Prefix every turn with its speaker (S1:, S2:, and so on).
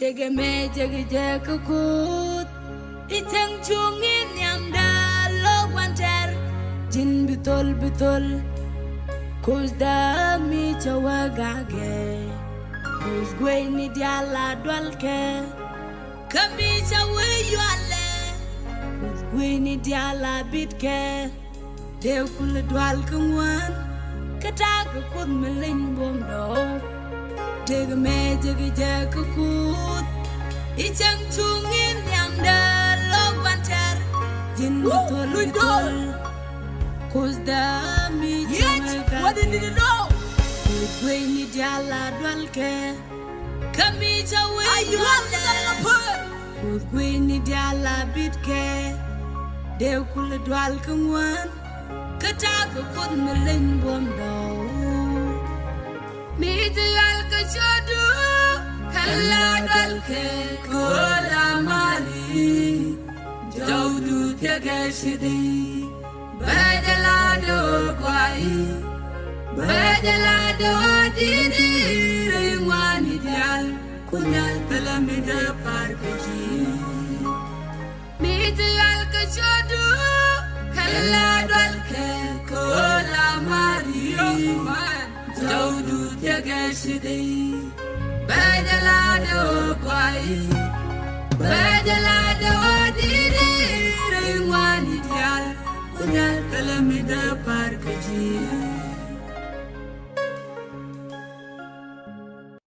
S1: Tege me jagi jaga kut Itang chungin yamda lo wanter Jin bitol Kuz da mi chawa gage Kuz gwe ni diala dwalke Kami chawa yuale Kuz gwe ni diala bitke Dew kula dwal kungwan Kataga kud melin bom do Tege me jagi jaga kut Itang chungin yamda lo wanter Jin bitol Cause the me what did you know? Good way ni diala dwalke Kami chawe Good way ni diala bitke Dew kula dwal kungwan Kataga kud melin bom do Mi dial ka chodu Kala dwalke Kola mari Jaudu tege shidi Bajalado kwai Bajalado didi Ringwani dial Kunyal talamida parkeji Miti al kachodu Kalado alke Kola mari Jaudu tegeshidi Bajalado kwai Bajalado didi Ringwani dial Kunyal talamida parkeji